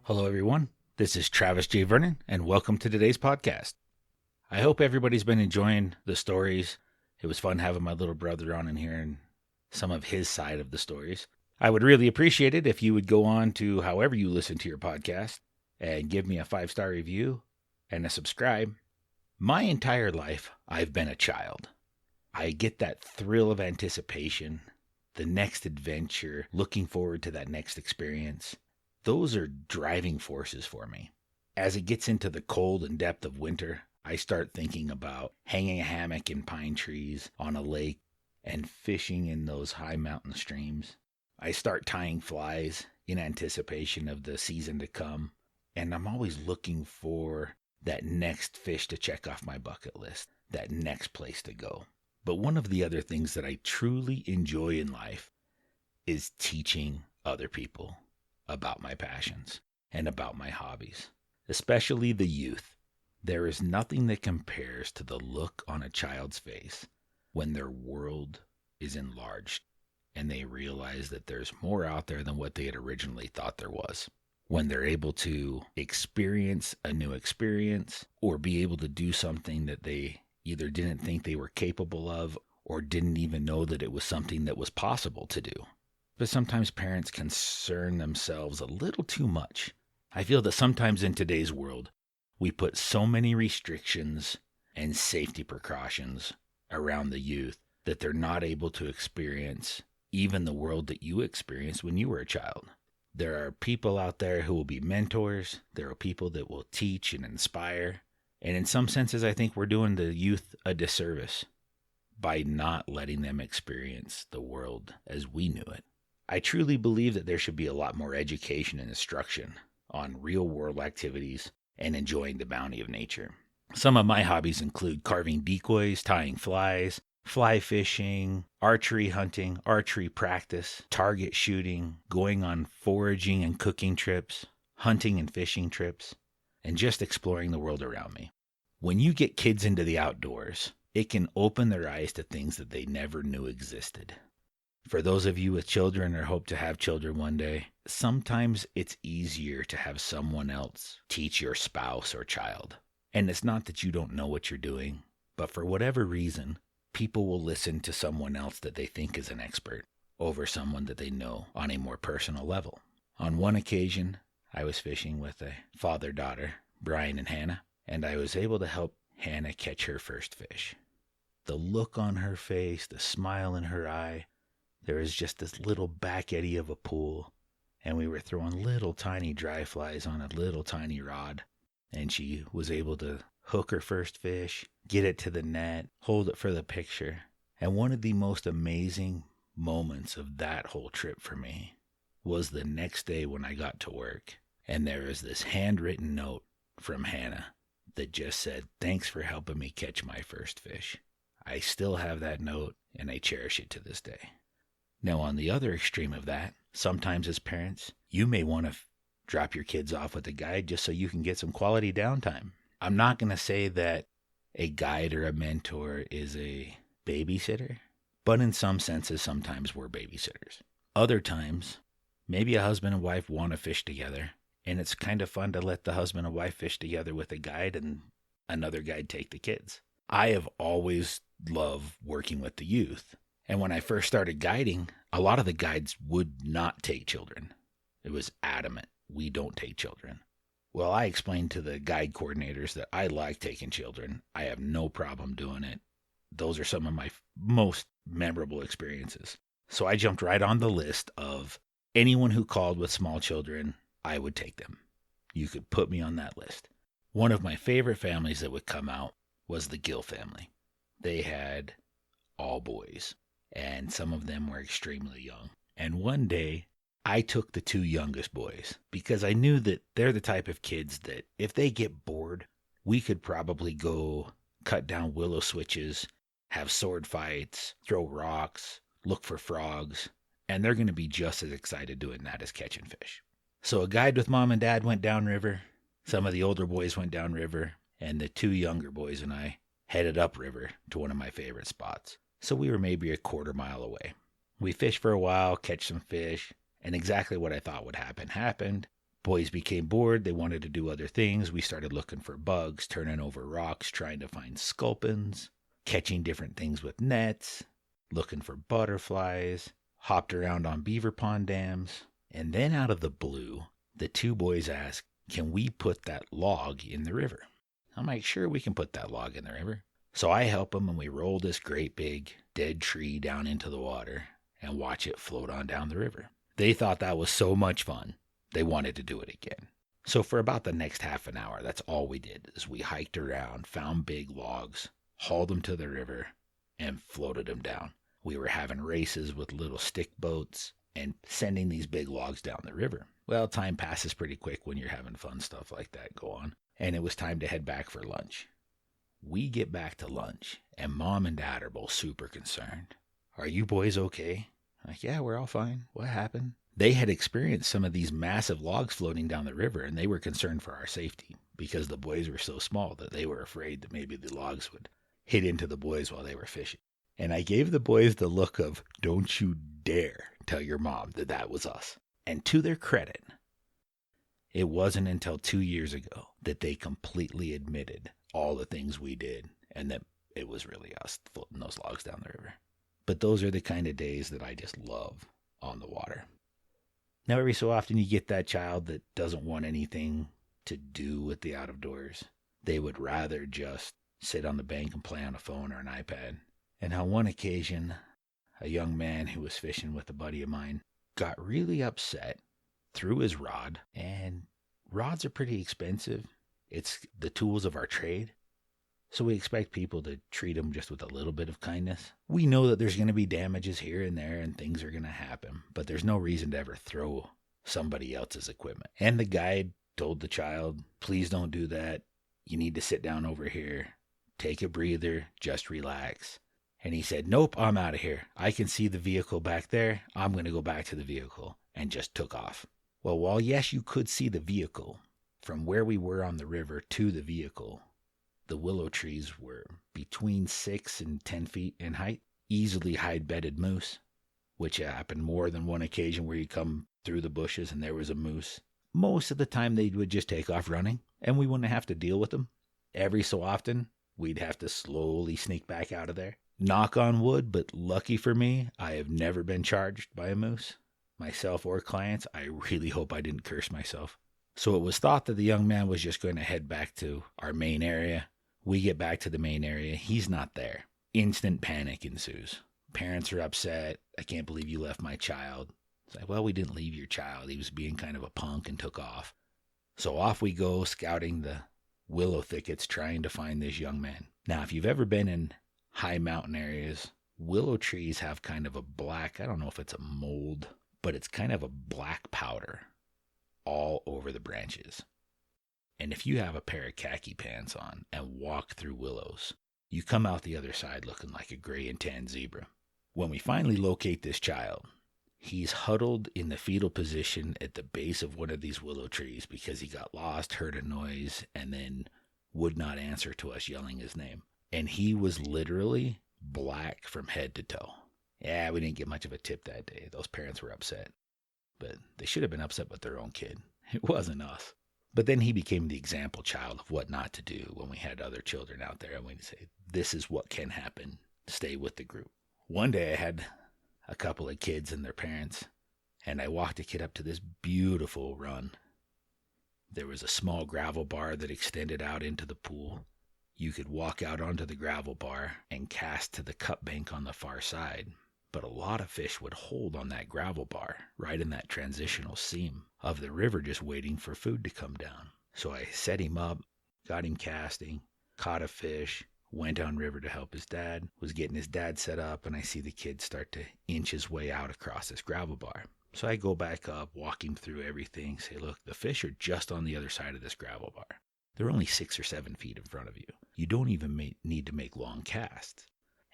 Hello, everyone. This is Travis J. Vernon, and welcome to today's podcast. I hope everybody's been enjoying the stories. It was fun having my little brother on and hearing some of his side of the stories. I would really appreciate it if you would go on to however you listen to your podcast and give me a 5-star review and a subscribe. My entire life, I've been a child. I get that thrill of anticipation, the next adventure, looking forward to that next experience. Those are driving forces for me. As it gets into the cold and depth of winter, I start thinking about hanging a hammock in pine trees on a lake and fishing in those high mountain streams. I start tying flies in anticipation of the season to come, and I'm always looking for that next fish to check off my bucket list, that next place to go. But one of the other things that I truly enjoy in life is teaching other people about my passions and about my hobbies, especially the youth. There is nothing that compares to the look on a child's face when their world is enlarged and they realize that there's more out there than what they had originally thought there was. When they're able to experience a new experience or be able to do something that they either didn't think they were capable of or didn't even know that it was something that was possible to do. But sometimes parents concern themselves a little too much. I feel that sometimes in today's world, we put so many restrictions and safety precautions around the youth that they're not able to experience even the world that you experienced when you were a child. There are people out there who will be mentors. There are people that will teach and inspire. And in some senses, I think we're doing the youth a disservice by not letting them experience the world as we knew it. I truly believe that there should be a lot more education and instruction on real-world activities and enjoying the bounty of nature. Some of my hobbies include carving decoys, tying flies, fly fishing, archery hunting, archery practice, target shooting, going on foraging and cooking trips, hunting and fishing trips, and just exploring the world around me. When you get kids into the outdoors, it can open their eyes to things that they never knew existed. For those of you with children or hope to have children one day, sometimes it's easier to have someone else teach your spouse or child. And it's not that you don't know what you're doing, but for whatever reason, people will listen to someone else that they think is an expert over someone that they know on a more personal level. On one occasion, I was fishing with a father-daughter, Brian and Hannah, and I was able to help Hannah catch her first fish. The look on her face, the smile in her eye, there was just this little back eddy of a pool, and we were throwing little tiny dry flies on a little tiny rod, and she was able to hook her first fish, get it to the net, hold it for the picture. And one of the most amazing moments of that whole trip for me was the next day when I got to work, and there was this handwritten note from Hannah that just said, "Thanks for helping me catch my first fish." I still have that note, and I cherish it to this day. Now, on the other extreme of that, sometimes as parents, you may want to drop your kids off with a guide just so you can get some quality downtime. I'm not going to say that a guide or a mentor is a babysitter, but in some senses, sometimes we're babysitters. Other times, maybe a husband and wife want to fish together, and it's kind of fun to let the husband and wife fish together with a guide and another guide take the kids. I have always loved working with the youth. And when I first started guiding, a lot of the guides would not take children. It was adamant, we don't take children. Well, I explained to the guide coordinators that I like taking children. I have no problem doing it. Those are some of my most memorable experiences. So I jumped right on the list of anyone who called with small children, I would take them. You could put me on that list. One of my favorite families that would come out was the Gill family. They had all boys, and some of them were extremely young. And one day, I took the 2 youngest boys because I knew that they're the type of kids that if they get bored, we could probably go cut down willow switches, have sword fights, throw rocks, look for frogs, and they're going to be just as excited doing that as catching fish. So a guide with mom and dad went downriver, some of the older boys went downriver, and the 2 younger boys and I headed upriver to one of my favorite spots. So we were maybe a quarter mile away. We fished for a while, catch some fish, and exactly what I thought would happen happened. Boys became bored. They wanted to do other things. We started looking for bugs, turning over rocks, trying to find sculpins, catching different things with nets, looking for butterflies, hopped around on beaver pond dams. And then out of the blue, the two boys asked, can we put that log in the river? I'm like, sure, we can put that log in the river. So I help them, and we roll this great big dead tree down into the water and watch it float on down the river. They thought that was so much fun, they wanted to do it again. So for about the next half an hour, that's all we did, is we hiked around, found big logs, hauled them to the river, and floated them down. We were having races with little stick boats and sending these big logs down the river. Well, time passes pretty quick when you're having fun stuff like that go on. And it was time to head back for lunch. We get back to lunch, and Mom and Dad are both super concerned. Are you boys okay? I'm like, yeah, we're all fine. What happened? They had experienced some of these massive logs floating down the river, and they were concerned for our safety because the boys were so small that they were afraid that maybe the logs would hit into the boys while they were fishing. And I gave the boys the look of, don't you dare tell your mom that that was us. And to their credit, it wasn't until 2 years ago that they completely admitted all the things we did and that it was really us floating those logs down the river. But those are the kind of days that I just love on the water. Now, every so often you get that child that doesn't want anything to do with the out of doors. They would rather just sit on the bank and play on a phone or an iPad. And on one occasion, a young man who was fishing with a buddy of mine got really upset, threw his rod, and rods are pretty expensive. It's the tools of our trade. So we expect people to treat them just with a little bit of kindness. We know that there's going to be damages here and there and things are going to happen, but there's no reason to ever throw somebody else's equipment. And the guide told the child, please don't do that. You need to sit down over here, take a breather, just relax. And he said, nope, I'm out of here. I can see the vehicle back there. I'm going to go back to the vehicle, and just took off. Well, while yes, you could see the vehicle, from where we were on the river to the vehicle, the willow trees were between 6 and 10 feet in height, easily hide-bedded moose, which happened more than one occasion where you come through the bushes and there was a moose. Most of the time they would just take off running, and we wouldn't have to deal with them. Every so often, we'd have to slowly sneak back out of there. Knock on wood, but lucky for me, I have never been charged by a moose. Myself or clients, I really hope I didn't curse myself. So it was thought that the young man was just going to head back to our main area. We get back to the main area. He's not there. Instant panic ensues. Parents are upset. I can't believe you left my child. It's like, well, we didn't leave your child. He was being kind of a punk and took off. So off we go, scouting the willow thickets, trying to find this young man. Now, if you've ever been in high mountain areas, willow trees have kind of a black, I don't know if it's a mold, but it's kind of a black powder all over the branches. And if you have a pair of khaki pants on and walk through willows, you come out the other side looking like a gray and tan zebra. When we finally locate this child, he's huddled in the fetal position at the base of one of these willow trees because he got lost, heard a noise, and then would not answer to us yelling his name. And he was literally black from head to toe. Yeah, we didn't get much of a tip that day. Those parents were upset. But they should have been upset with their own kid. It wasn't us. But then he became the example child of what not to do when we had other children out there. And we'd say, this is what can happen. Stay with the group. One day I had a couple of kids and their parents, and I walked a kid up to this beautiful run. There was a small gravel bar that extended out into the pool. You could walk out onto the gravel bar and cast to the cut bank on the far side. But a lot of fish would hold on that gravel bar, right in that transitional seam of the river, just waiting for food to come down. So I set him up, got him casting, caught a fish, went downriver to help his dad, was getting his dad set up, and I see the kid start to inch his way out across this gravel bar. So I go back up, walk him through everything, say, look, the fish are just on the other side of this gravel bar. They're only 6 or 7 feet in front of you. You don't even need to make long casts.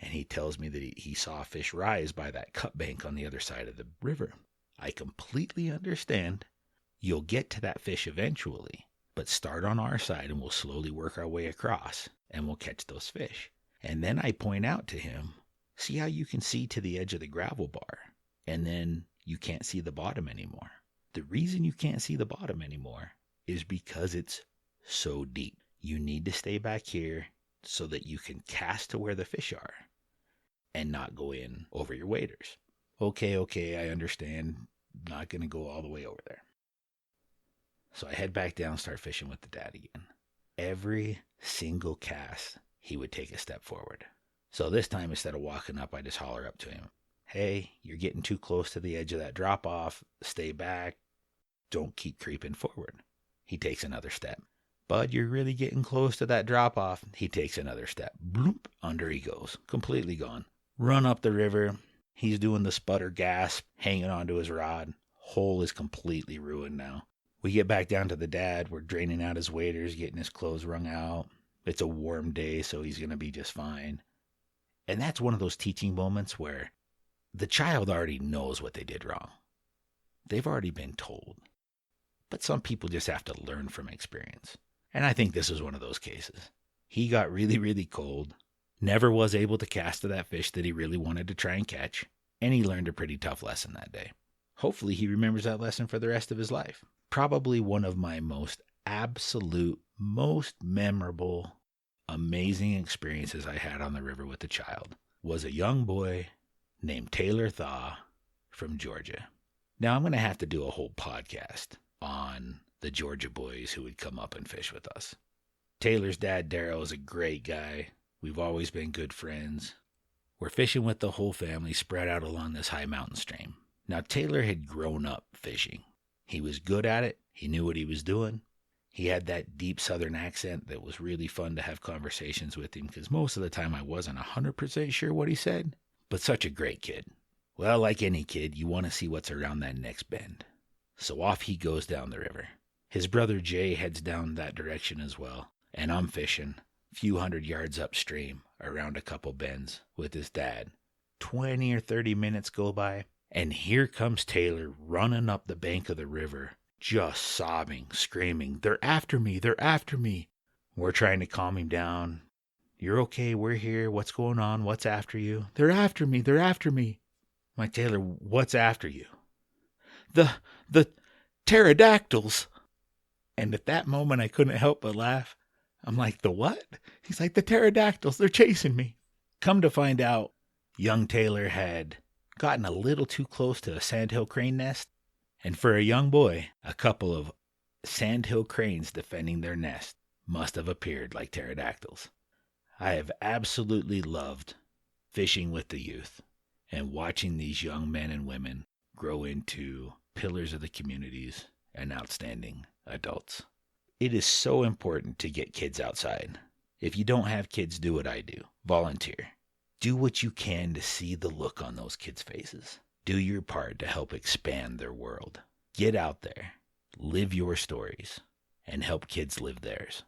And he tells me that he saw a fish rise by that cut bank on the other side of the river. I completely understand. You'll get to that fish eventually, but start on our side and we'll slowly work our way across and we'll catch those fish. And then I point out to him, see how you can see to the edge of the gravel bar and then you can't see the bottom anymore. The reason you can't see the bottom anymore is because it's so deep. You need to stay back here so that you can cast to where the fish are and not go in over your waders. Okay, I understand. Not going to go all the way over there. So I head back down, start fishing with the dad again. Every single cast, he would take a step forward. So this time, instead of walking up, I just holler up to him. Hey, you're getting too close to the edge of that drop off. Stay back. Don't keep creeping forward. He takes another step. Bud, you're really getting close to that drop off. He takes another step. Bloop, under he goes. Completely gone. Run up the river. He's doing the sputter gasp, hanging onto his rod. Hole is completely ruined now. We get back down to the dad. We're draining out his waders, getting his clothes wrung out. It's a warm day, so he's going to be just fine. And that's one of those teaching moments where the child already knows what they did wrong. They've already been told. But some people just have to learn from experience. And I think this is one of those cases. He got really, really cold, never was able to cast to that fish that he really wanted to try and catch, and he learned a pretty tough lesson that day. Hopefully he remembers that lesson for the rest of his life. Probably one of my most absolute, most memorable, amazing experiences I had on the river with a child was a young boy named Taylor Thaw from Georgia. Now I'm going to have to do a whole podcast on the Georgia boys who would come up and fish with us. Taylor's dad, Darryl, is a great guy. We've always been good friends. We're fishing with the whole family spread out along this high mountain stream. Now, Taylor had grown up fishing. He was good at it. He knew what he was doing. He had that deep southern accent that was really fun to have conversations with him because most of the time I wasn't 100% sure what he said, but such a great kid. Well, like any kid, you want to see what's around that next bend. So off he goes down the river. His brother Jay heads down that direction as well, and I'm fishing a few hundred yards upstream around a couple bends with his dad. 20 or 30 minutes go by, and here comes Taylor running up the bank of the river, just sobbing, screaming, "They're after me, they're after me." We're trying to calm him down. "You're okay, we're here, what's going on, what's after you?" "They're after me, they're after me." "My Taylor, what's after you?" The pterodactyls." And at that moment, I couldn't help but laugh. I'm like, "The what?" He's like, "The pterodactyls, they're chasing me." Come to find out, young Taylor had gotten a little too close to a sandhill crane nest. And for a young boy, a couple of sandhill cranes defending their nest must have appeared like pterodactyls. I have absolutely loved fishing with the youth and watching these young men and women grow into pillars of the communities and outstanding adults. It is so important to get kids outside. If you don't have kids, do what I do. Volunteer. Do what you can to see the look on those kids' faces. Do your part to help expand their world. Get out there, live your stories, and help kids live theirs.